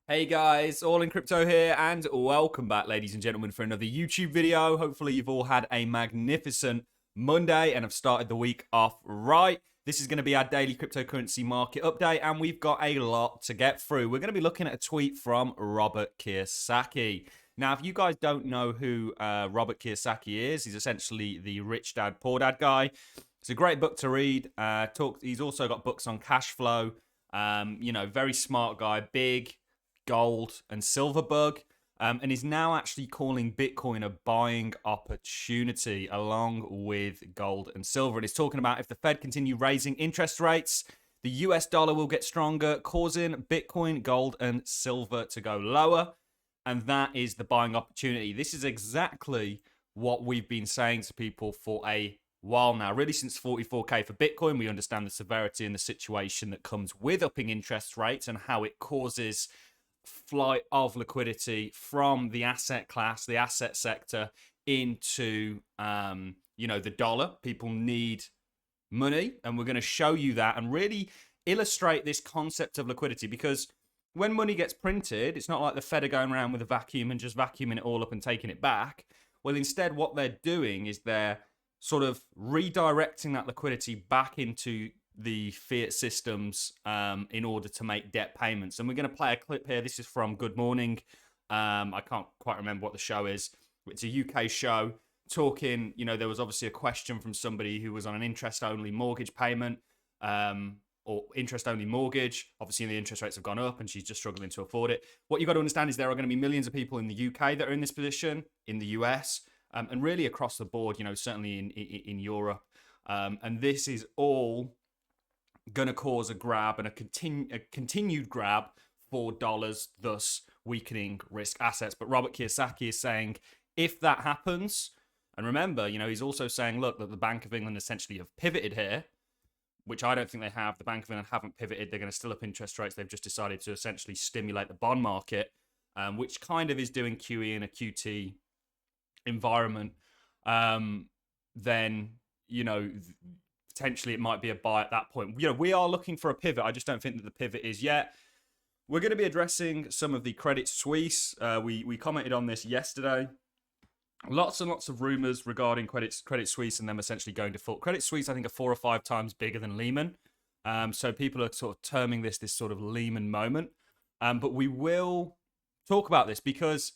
Hey guys, All in Crypto here, and welcome back, ladies and gentlemen, for another YouTube video. Hopefully you've all had a magnificent Monday and have started the week off right. This is going to be our daily cryptocurrency market update, and we've got a lot to get through. We're going to be looking at a tweet from Robert Kiyosaki. Now, if you guys don't know who Robert Kiyosaki is, he's essentially the rich dad, poor dad guy. It's a great book to read. He's also got books on cash flow. Very smart guy, big gold and silver bug, and is now actually calling Bitcoin a buying opportunity along with gold and silver. And he's talking about if the Fed continue raising interest rates, the US dollar will get stronger, causing Bitcoin, gold, and silver to go lower. And that is the buying opportunity. This is exactly what we've been saying to people for a while now, really since 44K for Bitcoin. We understand the severity and the situation that comes with upping interest rates and how it causes flight of liquidity from the asset class, the asset sector, into the dollar. People need money, and we're going to show you that and really illustrate this concept of liquidity, because when money gets printed, it's not like the Fed are going around with a vacuum and just vacuuming it all up and taking it back. Well, instead, what they're doing is they're sort of redirecting that liquidity back into the fiat systems in order to make debt payments. And we're going to play a clip here. This is from Good Morning. I can't quite remember what the show is. It's a UK show talking, there was obviously a question from somebody who was on an interest-only mortgage payment or interest-only mortgage. Obviously, the interest rates have gone up and she's just struggling to afford it. What you've got to understand is there are going to be millions of people in the UK that are in this position, in the US, and really across the board, certainly in Europe. And this is all going to cause a grab and a continued grab for dollars, thus weakening risk assets. But Robert Kiyosaki is saying if that happens, and remember, he's also saying, look, that the Bank of England essentially have pivoted here, which I don't think they have. The Bank of England haven't pivoted. They're going to still up interest rates. They've just decided to essentially stimulate the bond market, which kind of is doing QE in a QT environment. Then, potentially it might be a buy at that point. We are looking for a pivot. I just don't think that the pivot is yet. We're going to be addressing some of the Credit Suisse. We commented on this yesterday. Lots and lots of rumors regarding Credit Suisse and them essentially going default. Credit Suisse, I think, are 4 or 5 times bigger than Lehman. So people are sort of terming this sort of Lehman moment. But we will talk about this because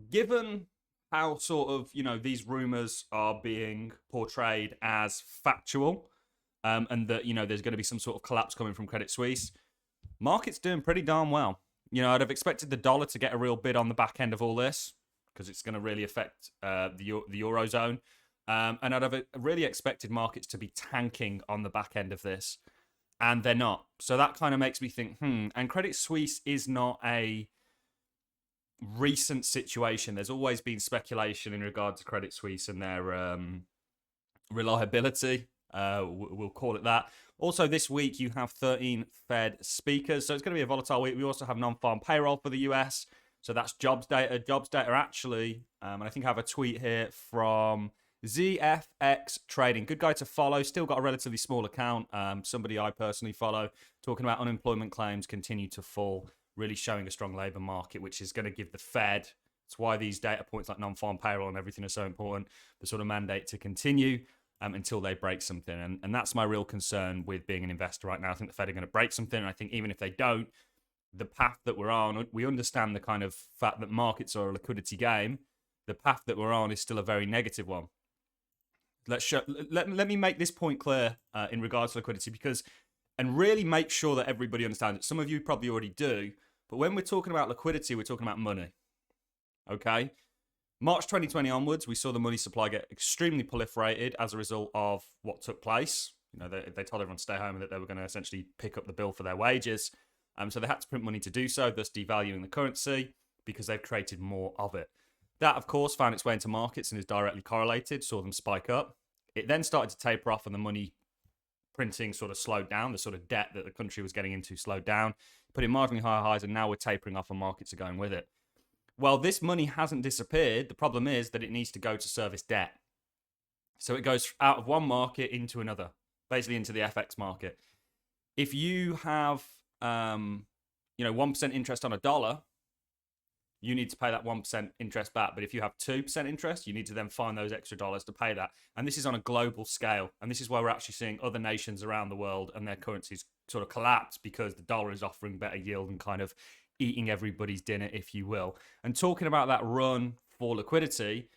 given how sort of, these rumors are being portrayed as factual, and that, there's going to be some sort of collapse coming from Credit Suisse, market's doing pretty darn well. I'd have expected the dollar to get a real bid on the back end of all this because it's going to really affect the Eurozone. And I'd have really expected markets to be tanking on the back end of this, and they're not. So that kind of makes me think, and Credit Suisse is not a recent situation. There's always been speculation in regard to Credit Suisse and their reliability. We'll call it that. Also, this week you have 13 Fed speakers, so it's going to be a volatile week. We also have non-farm payroll for the US, so that's jobs data. Jobs data actually, and I think I have a tweet here from ZFX Trading. Good guy to follow. Still got a relatively small account. Somebody I personally follow, talking about unemployment claims continue to fall, really showing a strong labour market, which is going to give the Fed, it's why these data points like non-farm payroll and everything are so important, the sort of mandate to continue until they break something. And that's my real concern with being an investor right now. I think the Fed are going to break something, and I think even if they don't, the path that we're on, we understand the kind of fact that markets are a liquidity game. The path that we're on is still a very negative one. Let me make this point clear in regards to liquidity, and really make sure that everybody understands it. Some of you probably already do, but when we're talking about liquidity, we're talking about money. Okay? March 2020 onwards, we saw the money supply get extremely proliferated as a result of what took place. They told everyone to stay home and that they were going to essentially pick up the bill for their wages. So they had to print money to do so, thus devaluing the currency because they've created more of it. That, of course, found its way into markets and is directly correlated, saw them spike up. It then started to taper off and the money printing sort of slowed down. The sort of debt that the country was getting into slowed down, put in marginally higher highs, and now we're tapering off and markets are going with it. Well, this money hasn't disappeared. The problem is that it needs to go to service debt. So it goes out of one market into another, basically into the FX market. If you have 1% interest on $1, you need to pay that 1% interest back. But if you have 2% interest, you need to then find those extra dollars to pay that. And this is on a global scale. And this is why we're actually seeing other nations around the world and their currencies sort of collapse because the dollar is offering better yield and kind of eating everybody's dinner, if you will. And talking about that run for liquidity,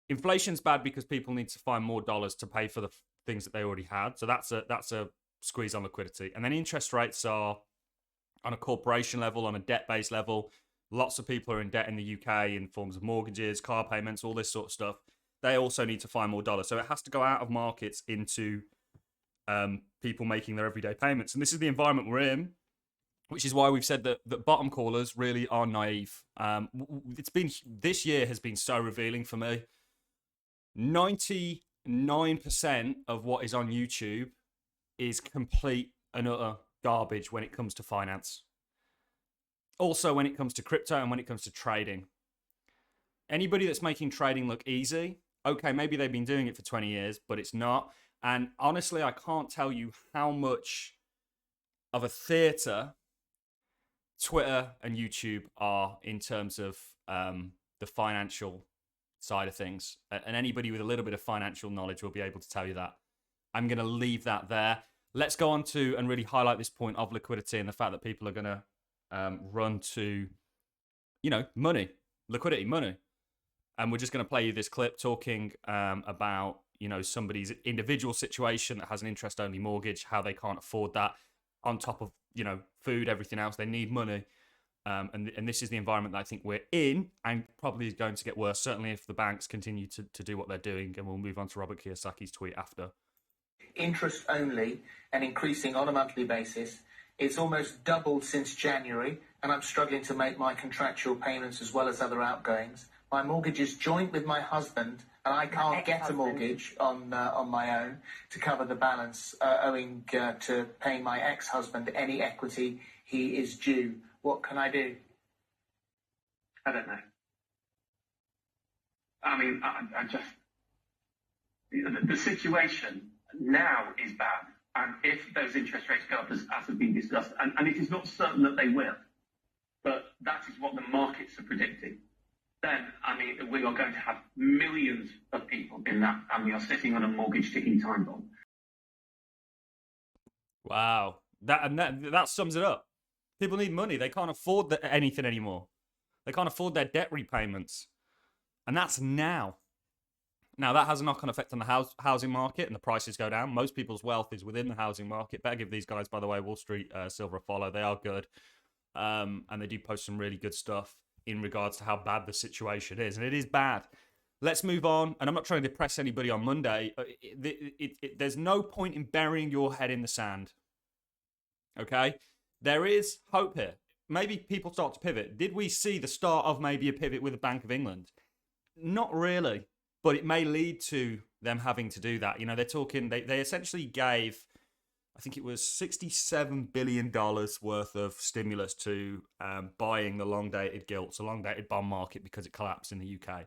inflation's bad because people need to find more dollars to pay for the things that they already had. So that's a squeeze on liquidity. And then interest rates are on a corporation level, on a debt-based level. Lots of people are in debt in the UK in forms of mortgages, car payments, all this sort of stuff. They also need to find more dollars. So it has to go out of markets into people making their everyday payments. And this is the environment we're in, which is why we've said that bottom callers really are naive. This year has been so revealing for me. 99% of what is on YouTube is complete and utter garbage when it comes to finance. Also, when it comes to crypto and when it comes to trading. Anybody that's making trading look easy, okay, maybe they've been doing it for 20 years, but it's not. And honestly, I can't tell you how much of a theater Twitter and YouTube are in terms of the financial side of things. And anybody with a little bit of financial knowledge will be able to tell you that. I'm going to leave that there. Let's go on to and really highlight this point of liquidity and the fact that people are going to run to, money, liquidity, money. And we're just going to play you this clip talking about, somebody's individual situation that has an interest-only mortgage, how they can't afford that on top of, food, everything else. They need money. And this is the environment that I think we're in and probably is going to get worse, certainly if the banks continue to do what they're doing. And we'll move on to Robert Kiyosaki's tweet after. Interest only and increasing on a monthly basis. It's almost doubled since January, and I'm struggling to make my contractual payments as well as other outgoings. My mortgage is joint with my husband, and I can't get a mortgage on my own to cover the balance owing to paying my ex-husband any equity he is due. What can I do? I don't know. I mean, I just... The situation now is bad. And if those interest rates go up, as have been discussed, and it is not certain that they will, but that is what the markets are predicting, then, I mean, we are going to have millions of people in that, and we are sitting on a mortgage ticking time bomb. Wow. That sums it up. People need money. They can't afford anything anymore. They can't afford their debt repayments. And that's now. Now, that has a knock-on effect on the housing market and the prices go down. Most people's wealth is within the housing market. Better give these guys, by the way, Wall Street Silver a follow. They are good. And they do post some really good stuff in regards to how bad the situation is. And it is bad. Let's move on. And I'm not trying to depress anybody on Monday. There's no point in burying your head in the sand. Okay? There is hope here. Maybe people start to pivot. Did we see the start of maybe a pivot with the Bank of England? Not really. But it may lead to them having to do that. They're talking, they essentially gave, I think it was $67 billion worth of stimulus to buying the long-dated gilts, the long-dated bond market, because it collapsed in the UK.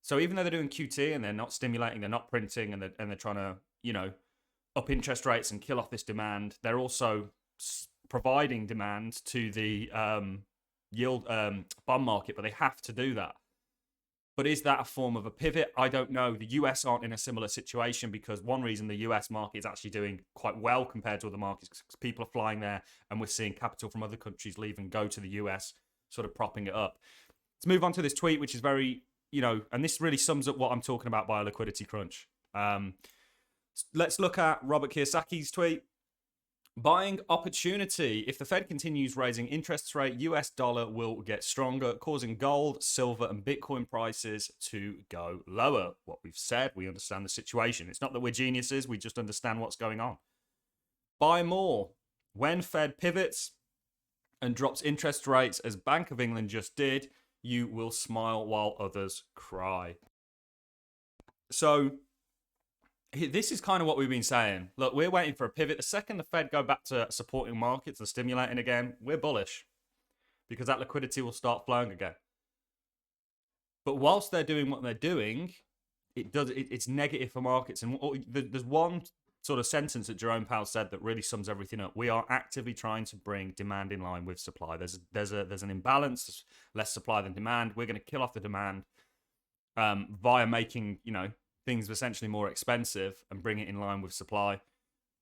So even though they're doing QT and they're not stimulating, they're not printing, and they're trying to, up interest rates and kill off this demand, they're also providing demand to the yield bond market, but they have to do that. But is that a form of a pivot? I don't know. The US aren't in a similar situation because one reason the US market is actually doing quite well compared to other markets because people are flying there and we're seeing capital from other countries leave and go to the US, sort of propping it up. Let's move on to this tweet, which is very, and this really sums up what I'm talking about by a liquidity crunch. Let's look at Robert Kiyosaki's tweet. Buying opportunity. If the Fed continues raising interest rate, US dollar will get stronger, causing gold, silver, and Bitcoin prices to go lower. What we've said, we understand the situation. It's not that we're geniuses, we just understand what's going on. Buy more. When Fed pivots and drops interest rates, as Bank of England just did, you will smile while others cry. So, this is kind of what we've been saying. Look, we're waiting for a pivot. The second the Fed go back to supporting markets and stimulating again, we're bullish because that liquidity will start flowing again. But whilst they're doing what they're doing, it's negative for markets. And there's one sort of sentence that Jerome Powell said that really sums everything up. We are actively trying to bring demand in line with supply. There's an imbalance, there's less supply than demand. We're going to kill off the demand via making, you know, things essentially more expensive and bring it in line with supply.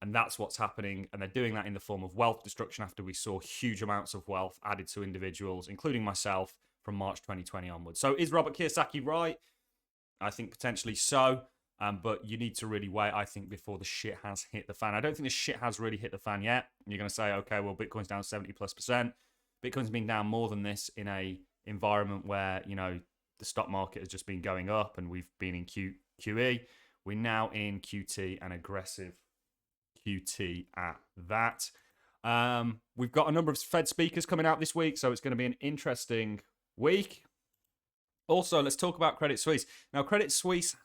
And that's what's happening. And they're doing that in the form of wealth destruction after we saw huge amounts of wealth added to individuals, including myself, from March 2020 onwards. So is Robert Kiyosaki right? I think potentially so. But you need to really wait, I think, before the shit has hit the fan. I don't think the shit has really hit the fan yet. You're going to say, okay, well, Bitcoin's down 70+%. Bitcoin's been down more than this in a environment where, you know, the stock market has just been going up and we've been in QE. We're now in QT and aggressive QT at that. We've got a number of Fed speakers coming out this week, so it's going to be an interesting week. Also, let's talk about Credit Suisse. Now, Credit Suisse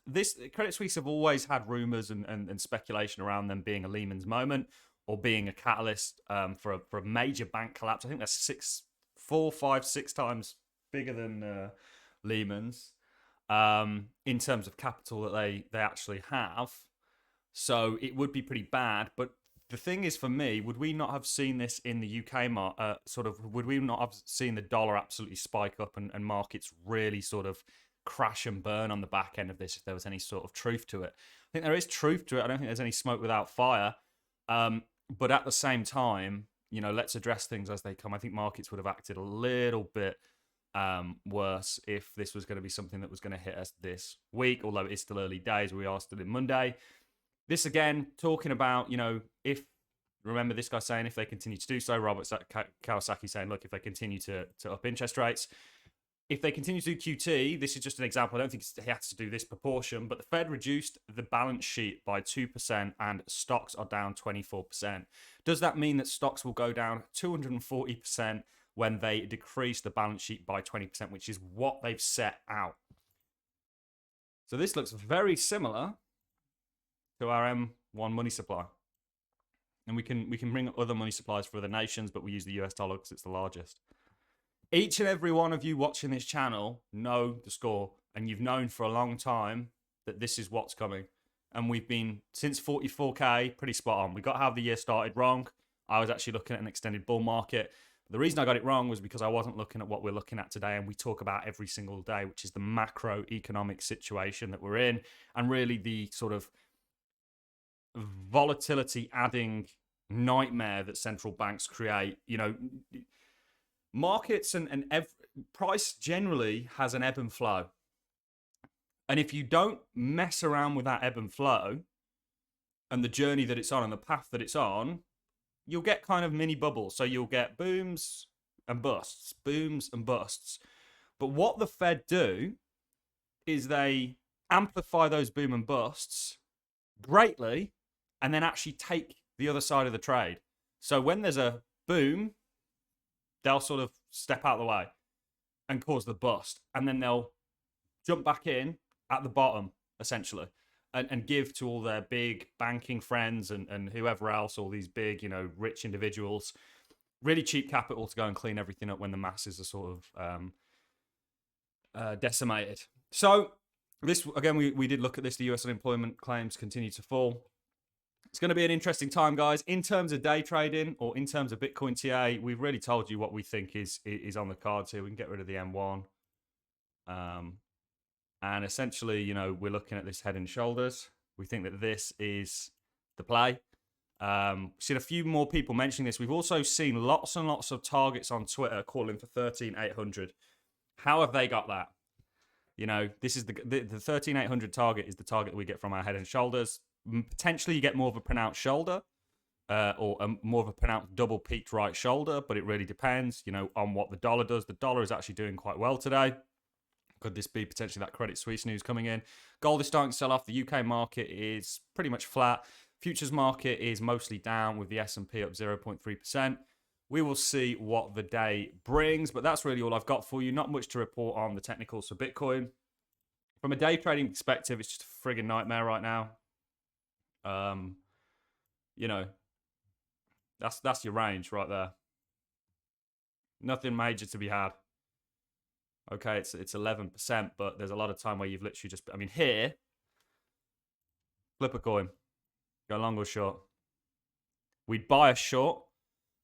have always had rumors and speculation around them being a Lehman's moment or being a catalyst for a major bank collapse. I think that's 4, 5, 6 times bigger than Lehman's in terms of capital that they actually have. So it would be pretty bad. But the thing is, for me, would we not have seen this in the UK market? Would we not have seen the dollar absolutely spike up and markets really sort of crash and burn on the back end of this if there was any sort of truth to it? I think there is truth to it. I don't think there's any smoke without fire. But at the same time, you know, let's address things as they come. I think markets would have acted a little bit worse if this was going to be something that was going to hit us this week, although it is still early days. We are still in Monday. This again, talking about, you know, remember this guy saying if they continue to do so, Robert Kiyosaki saying, look, if they continue to up interest rates, if they continue to do QT, this is just an example. I don't think he has to do this proportion, but the Fed reduced the balance sheet by 2% and stocks are down 24%. Does that mean that stocks will go down 240% when they decrease the balance sheet by 20%, which is what they've set out? So this looks very similar to our M1 money supply. And we can bring up other money supplies for other nations, but we use the US dollar because it's the largest. Each and every one of you watching this channel know the score, and you've known for a long time that this is what's coming. And we've been, since 44K, pretty spot on. We got how the year started wrong. I was actually looking at an extended bull market. The reason I got it wrong was because I wasn't looking at what we're looking at today, and we talk about every single day, which is the macroeconomic situation that we're in, and really the sort of volatility adding nightmare that central banks create. You know, markets and price generally has an ebb and flow. And if you don't mess around with that ebb and flow and the journey that it's on and the path that it's on, you'll get kind of mini bubbles. So you'll get booms and busts, booms and busts. But what the Fed do is they amplify those boom and busts greatly and then actually take the other side of the trade. So when there's a boom, they'll sort of step out of the way and cause the bust. And then they'll jump back in at the bottom, essentially, and give to all their big banking friends and whoever else, all these big, you know, rich individuals, really cheap capital to go and clean everything up when the masses are sort of decimated. So this, again, we did look at this. The US unemployment claims continue to fall. It's going to be an interesting time, guys. In terms of day trading or in terms of Bitcoin TA, we've really told you what we think is on the cards here. We can get rid of the M1. And essentially, you know, we're looking at this head and shoulders. We think that this is the play. We've seen a few more people mentioning this. We've also seen lots and lots of targets on Twitter calling for 13,800. How have they got that? You know, this is the 13,800 target is the target that we get from our head and shoulders. Potentially you get more of a pronounced shoulder or more of a pronounced double peaked right shoulder, but it really depends, you know, on what the dollar does. The dollar is actually doing quite well today. Could this be potentially that Credit Suisse news coming in? Gold is starting to sell off. The UK market is pretty much flat. Futures market is mostly down with the S&P up 0.3%. We will see what the day brings, but that's really all I've got for you. Not much to report on the technicals for Bitcoin. From a day trading perspective, it's just a friggin' nightmare right now. You know, that's your range right there. Nothing major to be had. Okay, it's 11%, but there's a lot of time where you've literally just, I mean, here, flip a coin. Go long or short? We'd buy a short,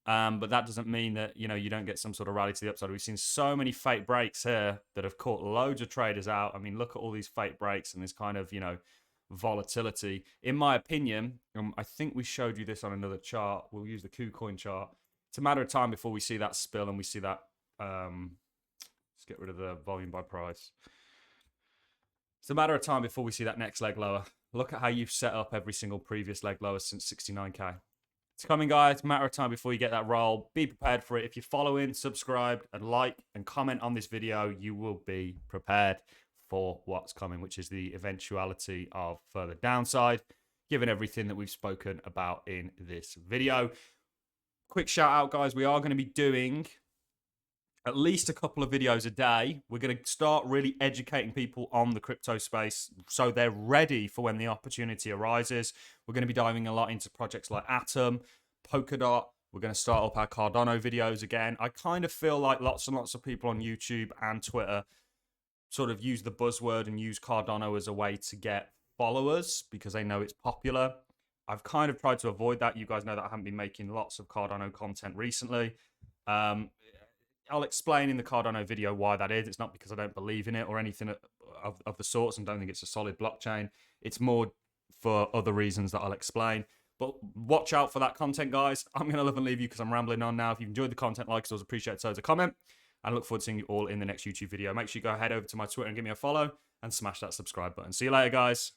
but that doesn't mean that, you know, you don't get some sort of rally to the upside. We've seen so many fake breaks here that have caught loads of traders out. I mean, look at all these fake breaks and this kind of, you know, volatility. In my opinion, I think we showed you this on another chart. We'll use the KuCoin chart. It's a matter of time before we see that spill and we see that. Let's get rid of the volume by price. It's a matter of time before we see that next leg lower. Look at how you've set up every single previous leg lower since 69K. It's coming, guys. It's a matter of time before you get that roll. Be prepared for it. If you're following, subscribe, and like and comment on this video, you will be prepared for what's coming, which is the eventuality of further downside, given everything that we've spoken about in this video. Quick shout out, guys. We are going to be doing at least a couple of videos a day. We're going to start really educating people on the crypto space so they're ready for when the opportunity arises. We're going to be diving a lot into projects like Atom, Polkadot. We're going to start up our Cardano videos again. I kind of feel like lots and lots of people on YouTube and Twitter sort of use the buzzword and use Cardano as a way to get followers because they know it's popular. I've kind of tried to avoid that. You guys know that I haven't been making lots of Cardano content recently. I'll explain in the Cardano video why that is. It's not because I don't believe in it or anything of the sorts and don't think it's a solid blockchain. It's more for other reasons that I'll explain. But watch out for that content, guys. I'm going to love and leave you because I'm rambling on now. If you've enjoyed the content, like us, always appreciate it. So, a comment. And I look forward to seeing you all in the next YouTube video. Make sure you go head over to my Twitter and give me a follow and smash that subscribe button. See you later, guys.